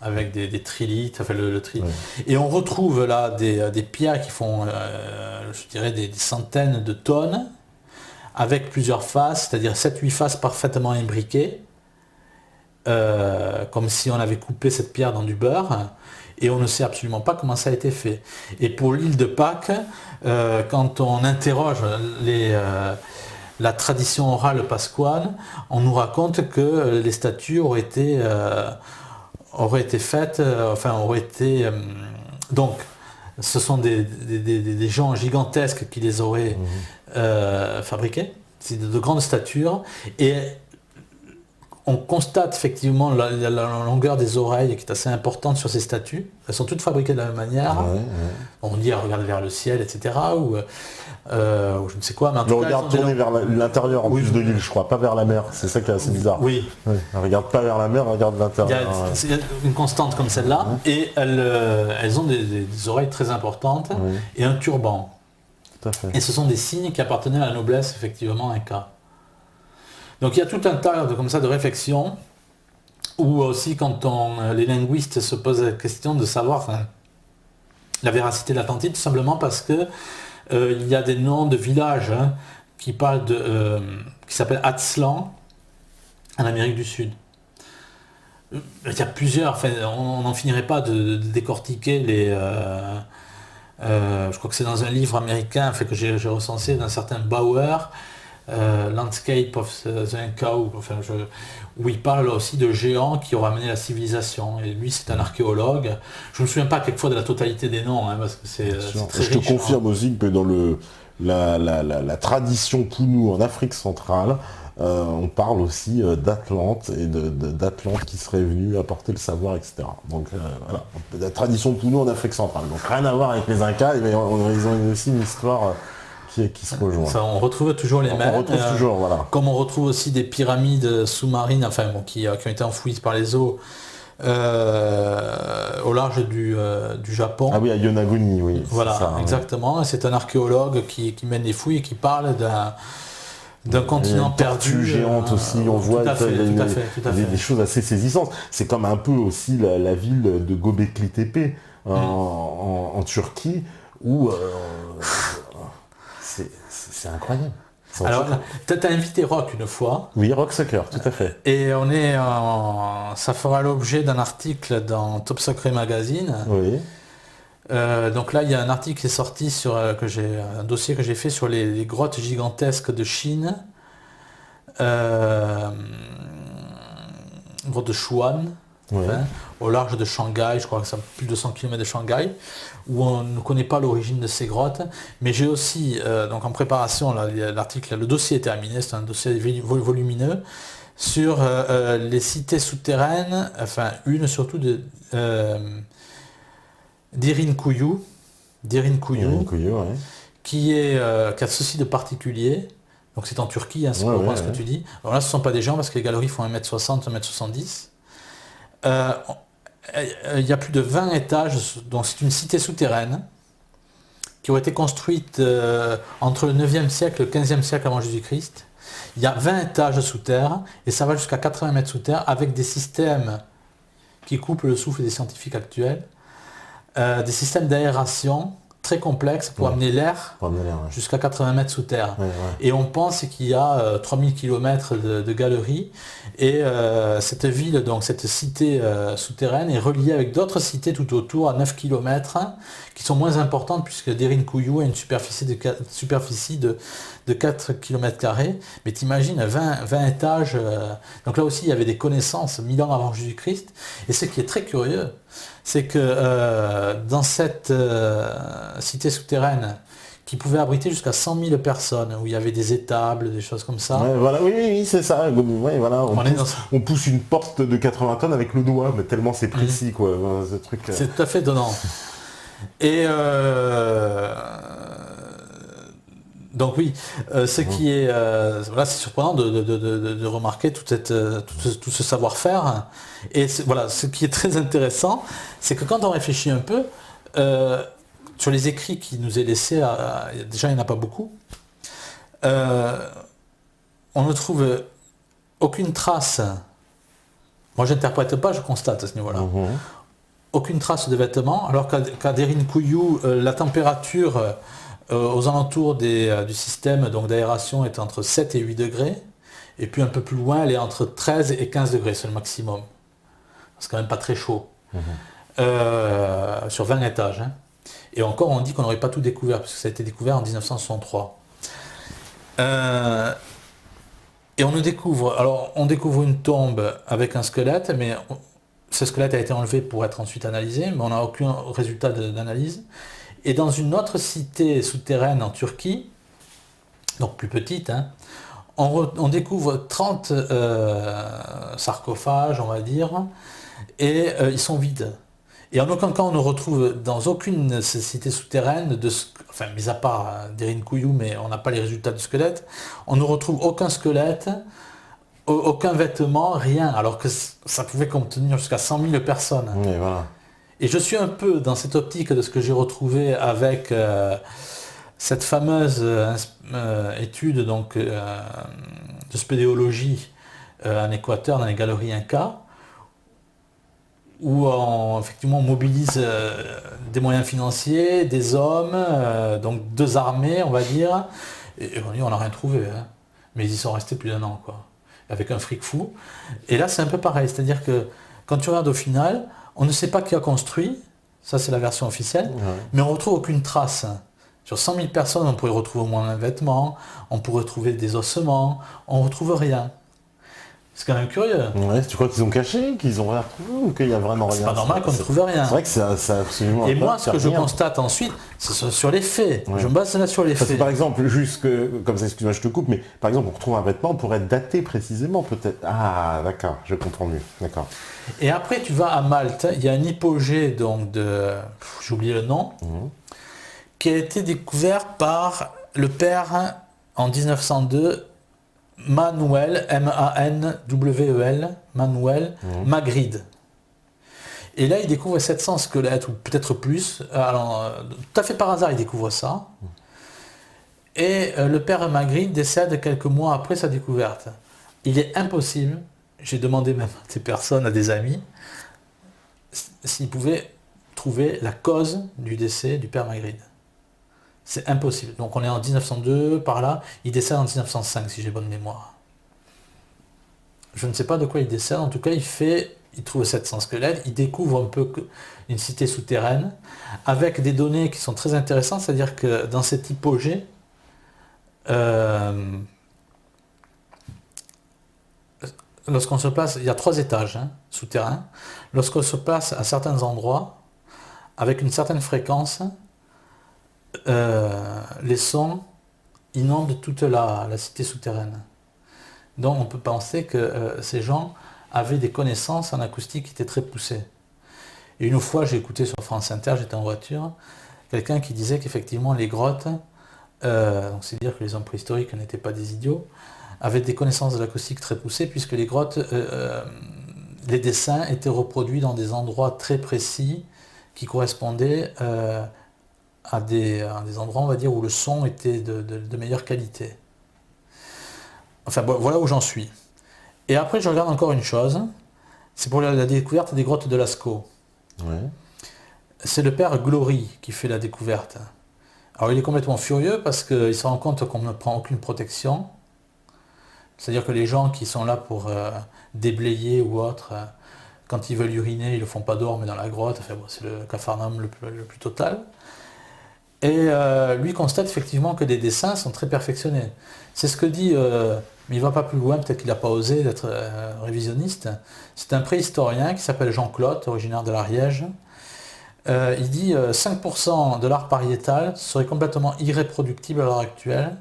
Speaker 1: Avec des trilithes, enfin le trilithe. Oui. Et on retrouve là des pierres qui font, je dirais, des centaines de tonnes, avec plusieurs faces, c'est-à-dire 7-8 faces parfaitement imbriquées, comme si on avait coupé cette pierre dans du beurre. et on ne sait absolument pas comment ça a été fait. Et pour l'île de Pâques, quand on interroge la tradition orale pasquale, on nous raconte que les statues auraient été faites, donc ce sont des gens gigantesques qui les auraient fabriquées. C'est de grandes statures, et on constate effectivement la longueur des oreilles qui est assez importante sur ces statues. Elles sont toutes fabriquées de la même manière. On dit regarde vers le ciel, etc. Ou je ne sais quoi. Mais en tout cas,
Speaker 2: regarde tourner vers l'intérieur en plus de l'île, je crois, pas vers la mer. C'est ça qui est assez bizarre.
Speaker 1: Oui.
Speaker 2: Regarde pas vers la mer, regarde l'intérieur.
Speaker 1: Il y a une constante comme celle-là, et elles ont des oreilles très importantes et un turban.
Speaker 2: Tout à fait.
Speaker 1: Et ce sont des signes qui appartenaient à la noblesse, effectivement, inca. Donc il y a tout un tas de réflexions, où aussi quand les linguistes se posent la question de savoir la véracité de l'Atlantide, tout simplement parce que il y a des noms de villages qui parlent qui s'appellent Aztlan en Amérique du Sud. Il y a plusieurs, on n'en finirait pas de décortiquer les... je crois que c'est dans un livre américain que j'ai recensé d'un certain Bauer, Landscape of the Inca, où il parle aussi de géants qui ont ramené la civilisation. Et lui, c'est un archéologue. Je ne me souviens pas quelquefois de la totalité des noms, parce que c'est très riche.
Speaker 2: Je te confirme aussi que dans la tradition Punu en Afrique centrale, on parle aussi d'Atlante et d'Atlante qui serait venu apporter le savoir, etc. Donc voilà, la tradition Punu en Afrique centrale. Donc rien à voir avec les Incas, mais ils ont aussi une histoire qui se rejoint.
Speaker 1: Ça, on retrouve toujours les mêmes.
Speaker 2: On retrouve toujours, voilà.
Speaker 1: Comme on retrouve aussi des pyramides sous-marines, qui ont été enfouies par les eaux au large du Japon.
Speaker 2: Ah oui, à Yonaguni, oui.
Speaker 1: Voilà,
Speaker 2: ça,
Speaker 1: exactement. C'est un archéologue qui mène les fouilles et qui parle d'un continent perdu.
Speaker 2: Géante aussi, on voit des choses assez saisissantes. C'est comme un peu aussi la ville de Göbekli Tepe en Turquie, où c'est incroyable.
Speaker 1: Alors, tu as invité Rock une fois.
Speaker 2: Oui, Rock Sucker, tout à fait.
Speaker 1: Et ça fera l'objet d'un article dans Top Secret Magazine.
Speaker 2: Oui.
Speaker 1: Donc là, il y a un article qui est sorti un dossier que j'ai fait sur les grottes gigantesques de Chine. Grotte de Chuan, au large de Shanghai, je crois que c'est plus de 100 km de Shanghai, où on ne connaît pas l'origine de ces grottes. Mais j'ai aussi, donc en préparation, l'article, le dossier est terminé, c'est un dossier volumineux, sur les cités souterraines, une surtout d'Irinkuyu, qui a ceci de particulier. Donc c'est en Turquie, c'est pour ce que tu dis. Alors là, ce ne sont pas des gens, parce que les galeries font 1m60, 1m70. Il y a plus de 20 étages, donc c'est une cité souterraine, qui ont été construites entre le 9e siècle et le 15e siècle avant Jésus-Christ. Il y a 20 étages sous terre, et ça va jusqu'à 80 mètres sous terre, avec des systèmes qui coupent le souffle des scientifiques actuels, des systèmes d'aération très complexes pour amener l'air jusqu'à 80 mètres sous terre. Et on pense qu'il y a 3000 km de galeries, et cette ville, donc cette cité souterraine, est reliée avec d'autres cités tout autour à 9 km, qui sont moins importantes, puisque Derinkuyu a une superficie de 4 km². Mais t'imagines, 20 étages. Donc là aussi, il y avait des connaissances 1000 ans avant Jésus-Christ. Et ce qui est très curieux, c'est que dans cette cité souterraine, qui pouvait abriter jusqu'à 100 000 personnes, où il y avait des étables, des choses comme ça.
Speaker 2: Oui, c'est ça. On pousse une porte de 80 tonnes avec le doigt, mais tellement c'est précis, quoi. Ce truc.
Speaker 1: C'est tout à fait étonnant. Et donc oui, ce qui est, c'est surprenant de remarquer tout ce savoir-faire. Et ce qui est très intéressant, c'est que quand on réfléchit un peu, sur les écrits qui nous est laissés, déjà il n'y en a pas beaucoup, on ne trouve aucune trace. Moi j'interprète pas, je constate à ce niveau-là. Aucune trace de vêtements, alors qu'à Derinkuyu, la température aux alentours du système d'aération est entre 7 et 8 degrés, et puis un peu plus loin, elle est entre 13 et 15 degrés, c'est le maximum. C'est quand même pas très chaud. sur 20 étages. Hein. Et encore, on dit qu'on n'aurait pas tout découvert, parce que ça a été découvert en 1963. Et on découvre une tombe avec un squelette, mais ce squelette a été enlevé pour être ensuite analysé, mais on n'a aucun résultat d'analyse. Et dans une autre cité souterraine en Turquie, donc plus petite, hein, on découvre 30 sarcophages, on va dire, et ils sont vides. Et en aucun cas on ne retrouve dans aucune cité souterraine, enfin mis à part Derin Kuyu, mais on n'a pas les résultats du squelette, on ne retrouve aucun squelette, aucun vêtement, rien, alors que ça pouvait contenir jusqu'à 100 000 personnes.
Speaker 2: Oui, voilà.
Speaker 1: Et je suis un peu dans cette optique de ce que j'ai retrouvé avec cette fameuse étude donc, de spéléologie en Équateur, dans les galeries Inca, où effectivement on mobilise des moyens financiers, des hommes, donc 2 armées on va dire, et on n'a rien trouvé, hein. Mais ils y sont restés plus d'1 an, quoi, avec un fric fou. Et là c'est un peu pareil, c'est-à-dire que quand tu regardes au final, on ne sait pas qui a construit, ça c'est la version officielle, mais on ne retrouve aucune trace. Sur 100 000 personnes, on pourrait retrouver au moins un vêtement, on pourrait trouver des ossements, on ne retrouve rien. C'est quand même curieux.
Speaker 2: Ouais, tu crois qu'ils ont caché, qu'ils ont rien retrouvé ou qu'il y a vraiment rien?
Speaker 1: C'est pas normal qu'on ne trouve rien.
Speaker 2: C'est vrai que c'est absolument...
Speaker 1: Et moi, ce que je constate ensuite, c'est sur les faits. Ouais. Je me base là sur les faits.
Speaker 2: Par exemple, juste que, comme ça, excuse-moi, je te coupe, mais par exemple, on retrouve un vêtement pour être daté précisément, peut-être. Ah, d'accord, je comprends mieux. D'accord.
Speaker 1: Et après, tu vas à Malte, il y a un hypogée donc de... J'ai oublié le nom, qui a été découvert par le père en 1902, Manuel, M-A-N-W-E-L, Manuel Magritte. Et là, il découvre 700 squelettes, ou peut-être plus. Alors, tout à fait par hasard, il découvre ça. Et le père Magritte décède quelques mois après sa découverte. Il est impossible, j'ai demandé même à des personnes, à des amis, s'ils pouvaient trouver la cause du décès du père Magritte. C'est impossible. Donc on est en 1902, par là, il décède en 1905, si j'ai bonne mémoire. Je ne sais pas de quoi il décède, en tout cas il trouve 700 squelettes, il découvre un peu une cité souterraine, avec des données qui sont très intéressantes, c'est-à-dire que dans cet hypogée, lorsqu'on se place, il y a 3 étages souterrains, lorsqu'on se place à certains endroits, avec une certaine fréquence, les sons inondent toute la cité souterraine. Donc on peut penser que ces gens avaient des connaissances en acoustique qui étaient très poussées. Et une fois, j'ai écouté sur France Inter, j'étais en voiture, quelqu'un qui disait qu'effectivement les grottes, donc c'est dire que les hommes préhistoriques n'étaient pas des idiots, avaient des connaissances de l'acoustique très poussées, puisque les grottes, les dessins étaient reproduits dans des endroits très précis qui correspondaient à des endroits, on va dire, où le son était de meilleure qualité. Enfin, bon, voilà où j'en suis. Et après, je regarde encore une chose, c'est pour la découverte des grottes de Lascaux.
Speaker 2: Ouais.
Speaker 1: C'est le père Glory qui fait la découverte. Alors, il est complètement furieux parce qu'il se rend compte qu'on ne prend aucune protection. C'est-à-dire que les gens qui sont là pour déblayer ou autre, quand ils veulent uriner, ils ne le font pas dehors, mais dans la grotte. Enfin, bon, c'est le capharnaüm le plus total. Et lui constate effectivement que les dessins sont très perfectionnés. C'est ce que dit, mais il ne va pas plus loin, peut-être qu'il n'a pas osé d'être révisionniste. C'est un préhistorien qui s'appelle Jean-Claude, originaire de l'Ariège. Il dit 5% de l'art pariétal serait complètement irréproductible à l'heure actuelle,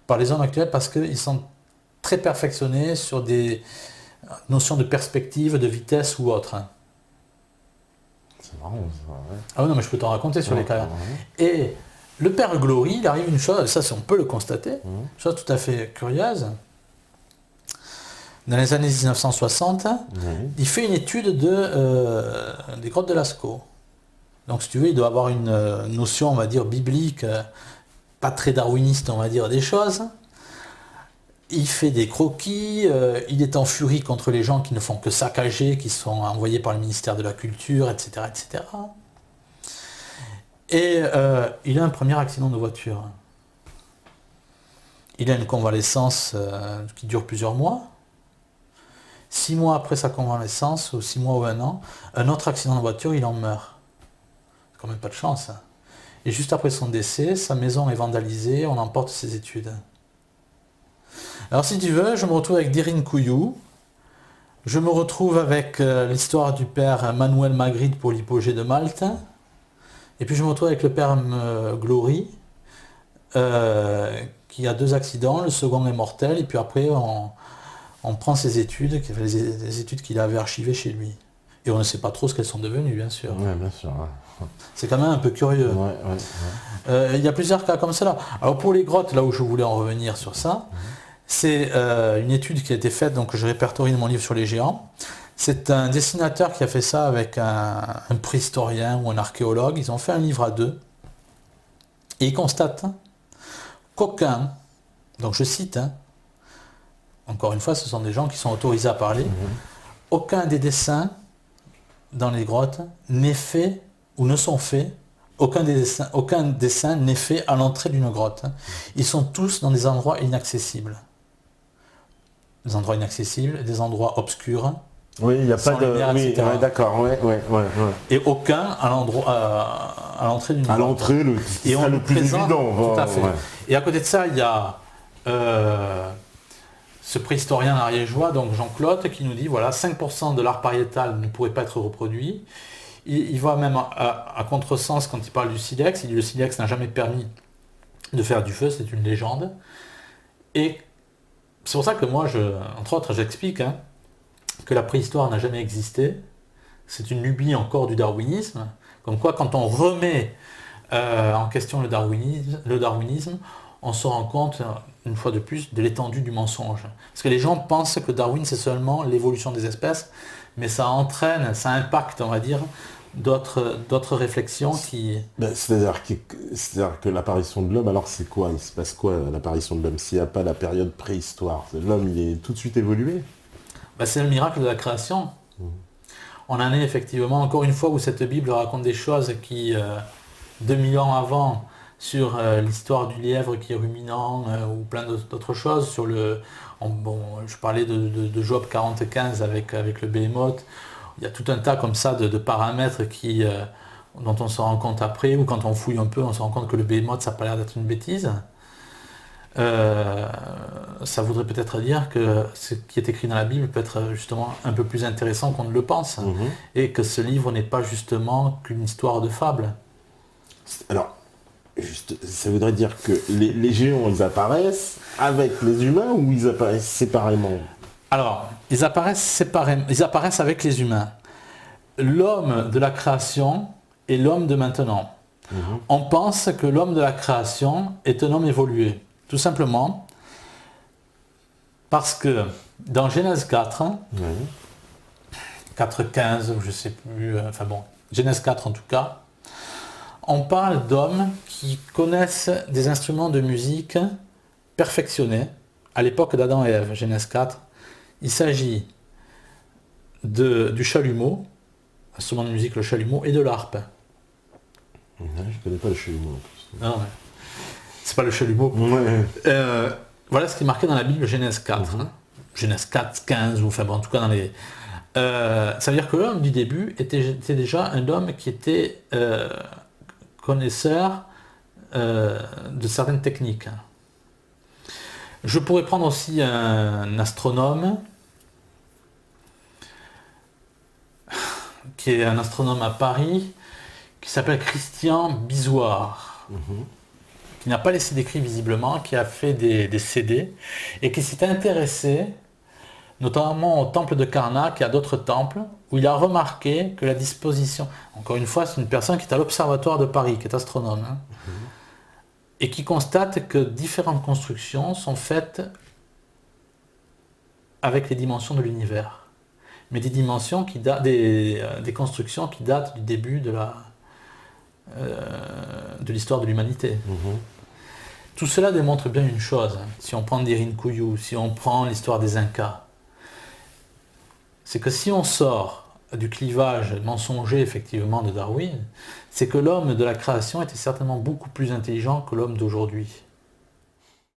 Speaker 1: par les hommes actuels, parce qu'ils sont très perfectionnés sur des notions de perspective, de vitesse ou autre.
Speaker 2: C'est marrant, ça, ouais.
Speaker 1: Ah oui, non, mais je peux t'en raconter sur les carrières. Et le père Glory, il arrive une chose, ça on peut le constater, une chose tout à fait curieuse. Dans les années 1960, il fait une étude des grottes de Lascaux. Donc si tu veux, il doit avoir une notion, on va dire, biblique, pas très darwiniste, on va dire, des choses. Il fait des croquis, il est en furie contre les gens qui ne font que saccager, qui sont envoyés par le ministère de la Culture, etc. etc. Et il a un premier accident de voiture. Il a une convalescence qui dure plusieurs mois. 6 mois après sa convalescence, ou 6 mois ou 1 an, un autre accident de voiture, il en meurt. C'est quand même pas de chance. Hein. Et juste après son décès, sa maison est vandalisée, on emporte ses études. Alors si tu veux, je me retrouve avec Dirin Couillou, je me retrouve avec l'histoire du père Manuel Magritte pour l'hypogée de Malte, et puis je me retrouve avec le père Glory, qui a 2 accidents, le second est mortel, et puis après on prend ses études, les études qu'il avait archivées chez lui. Et on ne sait pas trop ce qu'elles sont devenues, bien sûr.
Speaker 2: Ouais, bien sûr. Ouais.
Speaker 1: C'est quand même un peu curieux. Il y a plusieurs cas comme cela. Alors pour les grottes, là où je voulais en revenir sur ça, c'est une étude qui a été faite, donc que je répertorie dans mon livre sur les géants. C'est un dessinateur qui a fait ça avec un préhistorien ou un archéologue. Ils ont fait un livre à 2. Et ils constatent qu'aucun, donc je cite, hein, encore une fois, ce sont des gens qui sont autorisés à parler, aucun des dessins dans les grottes n'est fait ou ne sont faits, aucun dessin n'est fait à l'entrée d'une grotte. Ils sont tous dans des endroits inaccessibles. Des endroits inaccessibles, des endroits obscurs.
Speaker 2: Oui, il n'y a pas de...
Speaker 1: lumière,
Speaker 2: oui,
Speaker 1: etc.
Speaker 2: ouais, d'accord, ouais.
Speaker 1: Et aucun à l'entrée d'une grotte.
Speaker 2: À l'entrée,
Speaker 1: et on
Speaker 2: le plus
Speaker 1: présente,
Speaker 2: évident.
Speaker 1: tout à fait.
Speaker 2: Ouais.
Speaker 1: Et à côté de ça, il y a ce préhistorien ariégeois, donc Jean-Claude, qui nous dit, voilà, 5% de l'art pariétal ne pourrait pas être reproduit. Il va même à contresens quand il parle du silex. Il dit le silex n'a jamais permis de faire du feu, c'est une légende. Et c'est pour ça que moi, entre autres, j'explique que la préhistoire n'a jamais existé. C'est une lubie encore du darwinisme. Comme quoi, quand on remet en question le darwinisme, on se rend compte, une fois de plus, de l'étendue du mensonge. Parce que les gens pensent que Darwin, c'est seulement l'évolution des espèces, mais ça entraîne, ça impacte, on va dire, d'autres réflexions qui...
Speaker 2: C'est-à-dire que l'apparition de l'homme, alors c'est quoi? Il se passe quoi l'apparition de l'homme s'il n'y a pas la période préhistoire? L'homme, il est tout de suite évolué?
Speaker 1: C'est le miracle de la création. On en est effectivement, encore une fois, où cette Bible raconte des choses qui, 2000 ans avant, sur l'histoire du lièvre qui est ruminant, ou plein d'autres choses, sur je parlais de Job 45 avec le Behémoth. Il y a tout un tas comme ça de paramètres dont on se rend compte après, ou quand on fouille un peu, on se rend compte que le Behémoth, ça n'a pas l'air d'être une bêtise. Ça voudrait peut-être dire que ce qui est écrit dans la Bible peut être justement un peu plus intéressant qu'on ne le pense, et que ce livre n'est pas justement qu'une histoire de fable.
Speaker 2: Alors, ça voudrait dire que les géants, ils apparaissent avec les humains ou ils apparaissent séparément?
Speaker 1: Alors, ils apparaissent séparément, ils apparaissent avec les humains. L'homme de la création est l'homme de maintenant. On pense que l'homme de la création est un homme évolué. Tout simplement parce que dans Genèse 4, 4.15, je ne sais plus, Genèse 4 en tout cas, on parle d'hommes qui connaissent des instruments de musique perfectionnés à l'époque d'Adam et Ève, Genèse 4. Il s'agit du chalumeau, instrument de musique, le chalumeau, et de l'harpe.
Speaker 2: Je ne connais pas le chalumeau en plus.
Speaker 1: Non, ouais. C'est pas le chalumeau. Voilà ce qui est marqué dans la Bible Genèse 4. Genèse 4, 15, ou en tout cas dans les... ça veut dire que l'homme du début était déjà un homme qui était connaisseur de certaines techniques. Je pourrais prendre aussi un astronome, qui est un astronome à Paris, qui s'appelle Christian Bisoir, qui n'a pas laissé d'écrit visiblement, qui a fait des CD, et qui s'est intéressé notamment au temple de Karnak et à d'autres temples, où il a remarqué que la disposition, encore une fois, c'est une personne qui est à l'Observatoire de Paris, qui est astronome, et qui constate que différentes constructions sont faites avec les dimensions de l'univers, mais des dimensions qui datent, des constructions qui datent du début de l'histoire de l'humanité. Tout cela démontre bien une chose, si on prend Dirin Couillou, si on prend l'histoire des Incas, c'est que si on sort du clivage mensonger effectivement de Darwin, c'est que l'homme de la création était certainement beaucoup plus intelligent que l'homme d'aujourd'hui.